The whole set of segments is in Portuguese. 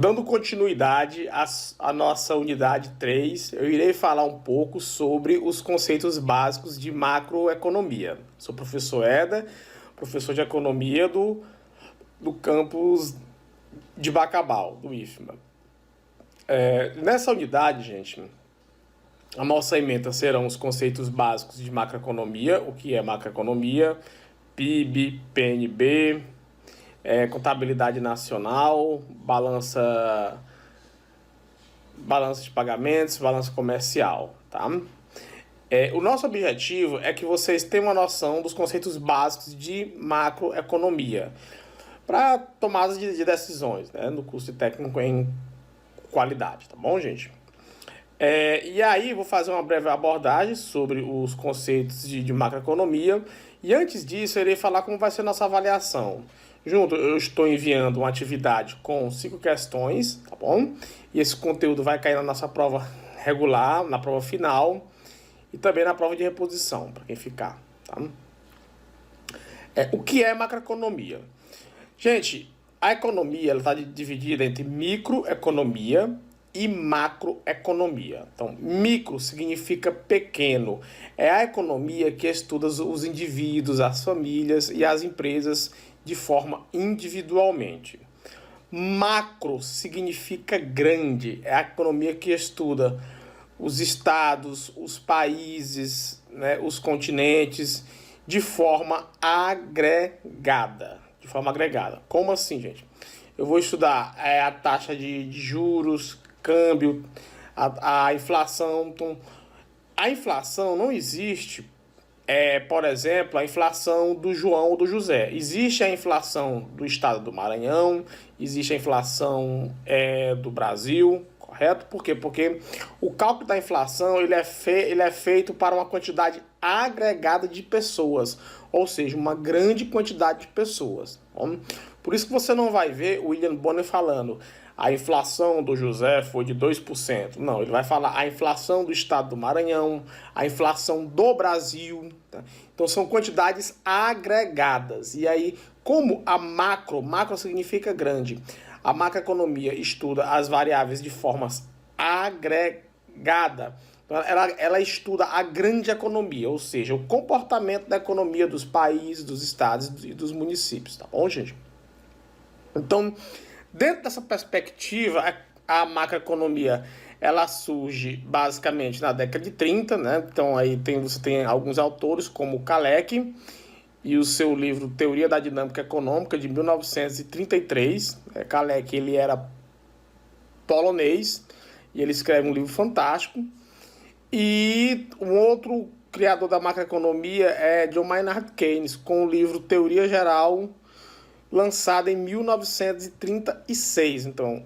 Dando continuidade à nossa unidade 3, eu irei falar um pouco sobre os conceitos básicos de macroeconomia. Sou o professor Éder, professor de economia do campus de Bacabal, do IFMA. Nessa unidade, gente, a nossa ementa serão os conceitos básicos de macroeconomia, o que é macroeconomia, PIB, PNB, contabilidade nacional, balança de pagamentos, balança comercial, tá? O nosso objetivo é que vocês tenham uma noção dos conceitos básicos de macroeconomia para tomadas de decisões, né, no curso de técnico em qualidade, tá bom, gente? E aí vou fazer uma breve abordagem sobre os conceitos de macroeconomia e antes disso eu irei falar como vai ser a nossa avaliação. Junto, eu estou enviando uma atividade com 5 questões, tá bom? E esse conteúdo vai cair na nossa prova regular, na prova final e também na prova de reposição, para quem ficar, tá? O que é macroeconomia? Gente, a economia está dividida entre microeconomia e macroeconomia. Então, micro significa pequeno. É a economia que estuda os indivíduos, as famílias e as empresas de forma individualmente. Macro significa grande. É a economia que estuda os estados, os países, né, os continentes de forma agregada. De forma agregada. Como assim, gente? Eu vou estudar a taxa de juros, câmbio, a inflação. Então, a inflação não existe, por exemplo, a inflação do João ou do José. Existe a inflação do estado do Maranhão, existe a inflação do Brasil, correto? Por quê? Porque o cálculo da inflação ele é feito para uma quantidade agregada de pessoas, ou seja, uma grande quantidade de pessoas. Bom? Por isso que você não vai ver o William Bonner falando a inflação do José foi de 2%. Não, ele vai falar a inflação do estado do Maranhão, a inflação do Brasil. Tá? Então são quantidades agregadas. E aí, como a macro significa grande, a macroeconomia estuda as variáveis de formas agregada. Então, ela estuda a grande economia, ou seja, o comportamento da economia dos países, dos estados e dos municípios, tá bom, gente? Então, dentro dessa perspectiva, macroeconomia ela surge basicamente na década de 30, né? Então aí você tem alguns autores como Kalecki e o seu livro Teoria da Dinâmica Econômica de 1933. Kalecki ele era polonês e ele escreve um livro fantástico. E um outro criador da macroeconomia é John Maynard Keynes com o livro Teoria Geral, lançada em 1936. Então,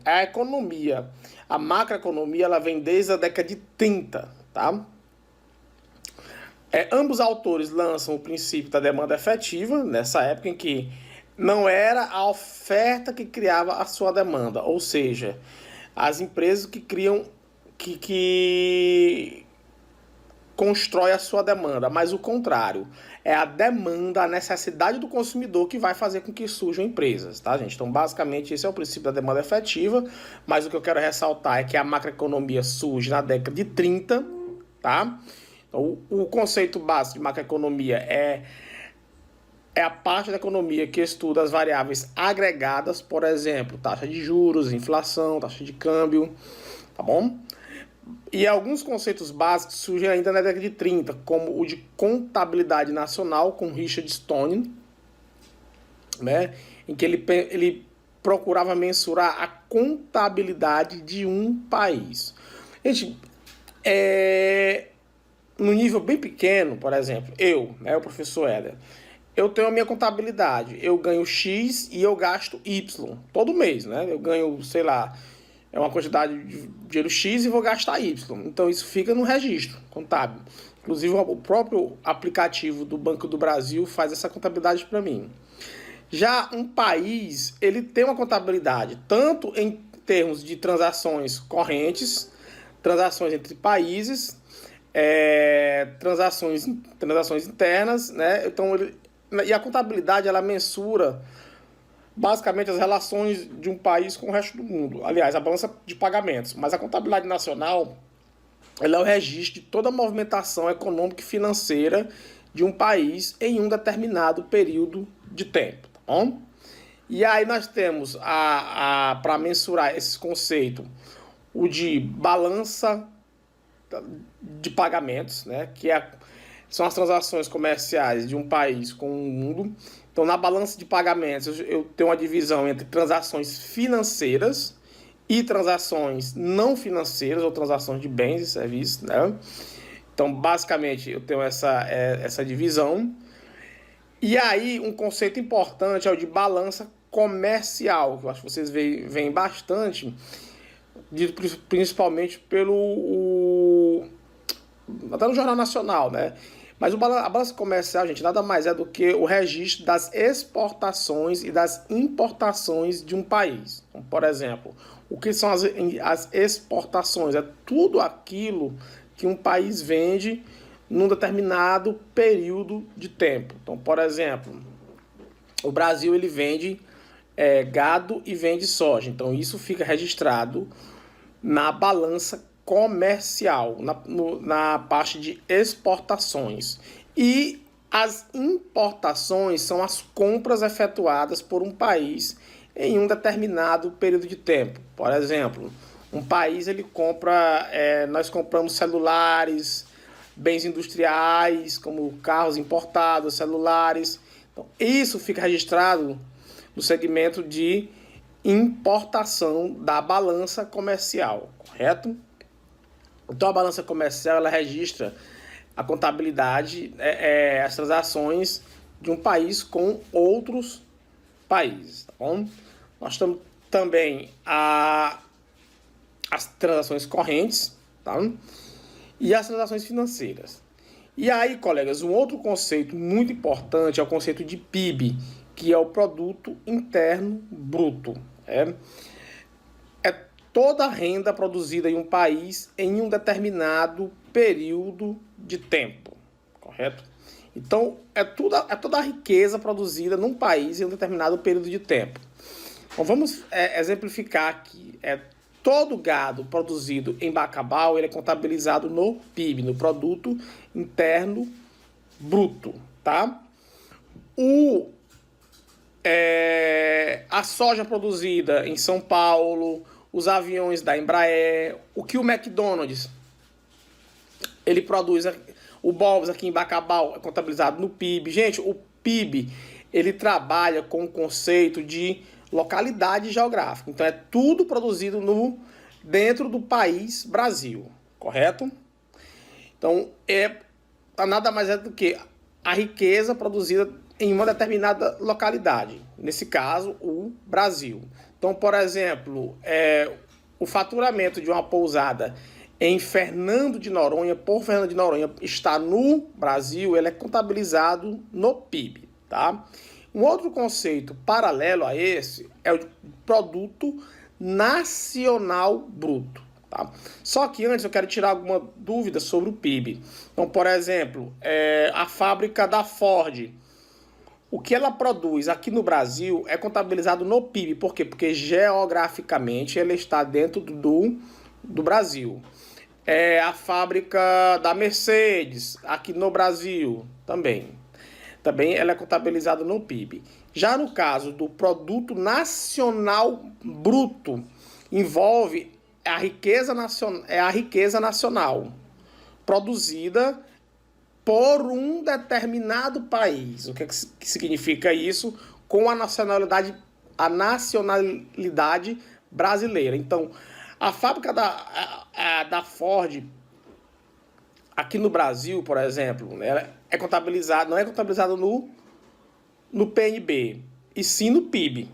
a macroeconomia, ela vem desde a década de 30, tá? Ambos autores lançam o princípio da demanda efetiva, nessa época em que não era a oferta que criava a sua demanda, ou seja, as empresas que criam, que constrói a sua demanda, mas o contrário, é a demanda, a necessidade do consumidor que vai fazer com que surjam empresas, tá, gente? Então, basicamente, esse é o princípio da demanda efetiva, mas o que eu quero ressaltar é que a macroeconomia surge na década de 30, tá? Então, o conceito básico de macroeconomia é a parte da economia que estuda as variáveis agregadas, por exemplo, taxa de juros, inflação, taxa de câmbio, tá bom? E alguns conceitos básicos surgem ainda na década de 30, como o de contabilidade nacional, com Richard Stone, né, em que ele procurava mensurar a contabilidade de um país. Gente, no nível bem pequeno, por exemplo, o professor Éder, eu tenho a minha contabilidade, eu ganho X e eu gasto Y todo mês, né? Eu ganho, sei lá, uma quantidade de dinheiro X e vou gastar Y. Então, isso fica no registro contábil. Inclusive, o próprio aplicativo do Banco do Brasil faz essa contabilidade para mim. Já um país, ele tem uma contabilidade, tanto em termos de transações correntes, transações entre países, transações internas, né? Então, e a contabilidade, ela mensura basicamente as relações de um país com o resto do mundo. Aliás, a balança de pagamentos. Mas a contabilidade nacional, ela é o registro de toda a movimentação econômica e financeira de um país em um determinado período de tempo, tá bom? E aí nós temos, para mensurar esse conceito, o de balança de pagamentos, né? São as transações comerciais de um país com o mundo. Então, na balança de pagamentos, eu tenho uma divisão entre transações financeiras e transações não financeiras, ou transações de bens e serviços, né? Então, basicamente, eu tenho essa divisão. E aí, um conceito importante é o de balança comercial, que eu acho que vocês veem bastante, dito principalmente até no Jornal Nacional, né? Mas a balança comercial, gente, nada mais é do que o registro das exportações e das importações de um país. Então, por exemplo, o que são as exportações? É tudo aquilo que um país vende num determinado período de tempo. Então, por exemplo, o Brasil ele vende gado e vende soja. Então, isso fica registrado na balança comercial, na parte de exportações. E as importações são as compras efetuadas por um país em um determinado período de tempo. Por exemplo, um país ele compra, nós compramos celulares, bens industriais, como carros importados, celulares. Então, isso fica registrado no segmento de importação da balança comercial, correto? Então, a balança comercial ela registra a contabilidade, as transações de um país com outros países, tá bom? Nós temos também as transações correntes, tá? E as transações financeiras. E aí, colegas, um outro conceito muito importante é o conceito de PIB, que é o Produto Interno Bruto. É toda a renda produzida em um país em um determinado período de tempo, correto? Então, é toda a riqueza produzida num país em um determinado período de tempo. Então, vamos exemplificar aqui. Todo gado produzido em Bacabal ele é contabilizado no PIB, no Produto Interno Bruto, tá? A soja produzida em São Paulo, os aviões da Embraer, o que o McDonald's ele produz, o Bob's aqui em Bacabal é contabilizado no PIB. Gente, o PIB ele trabalha com o conceito de localidade geográfica. Então é tudo produzido dentro do país Brasil, correto? Então nada mais é do que a riqueza produzida em uma determinada localidade, nesse caso o Brasil. Então, por exemplo, o faturamento de uma pousada em Fernando de Noronha, por Fernando de Noronha, está no Brasil, ele é contabilizado no PIB, tá? Um outro conceito paralelo a esse é o Produto Nacional Bruto, tá? Só que antes eu quero tirar alguma dúvida sobre o PIB. Então, por exemplo, a fábrica da Ford, o que ela produz aqui no Brasil é contabilizado no PIB. Por quê? Porque geograficamente ela está dentro do Brasil. A fábrica da Mercedes, aqui no Brasil, também ela é contabilizada no PIB. Já no caso do Produto Nacional Bruto, envolve a riqueza nacional produzida por um determinado país. O que significa isso? Com a nacionalidade brasileira. Então, a fábrica da Ford aqui no Brasil, por exemplo, né, não é contabilizada no PNB, e sim no PIB.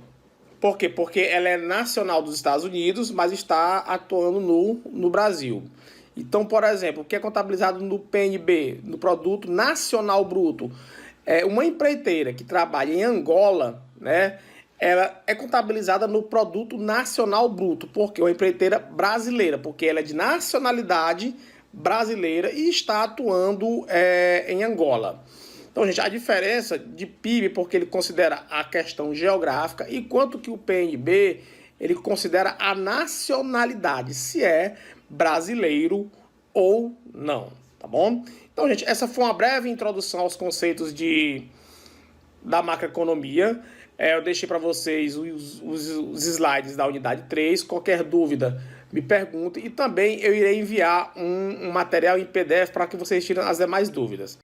Por quê? Porque ela é nacional dos Estados Unidos, mas está atuando no Brasil. Então, por exemplo, o que é contabilizado no PNB, no Produto Nacional Bruto, uma empreiteira que trabalha em Angola, né, ela é contabilizada no Produto Nacional Bruto, porque é uma empreiteira brasileira, porque ela é de nacionalidade brasileira e está atuando em Angola. Então, gente, a diferença de PIB, porque ele considera a questão geográfica, e quanto que o PNB, ele considera a nacionalidade, se é brasileiro ou não, tá bom? Então, gente, essa foi uma breve introdução aos conceitos da macroeconomia. Eu deixei para vocês os slides da unidade 3. Qualquer dúvida, me pergunte. E também eu irei enviar um material em PDF para que vocês tirem as demais dúvidas.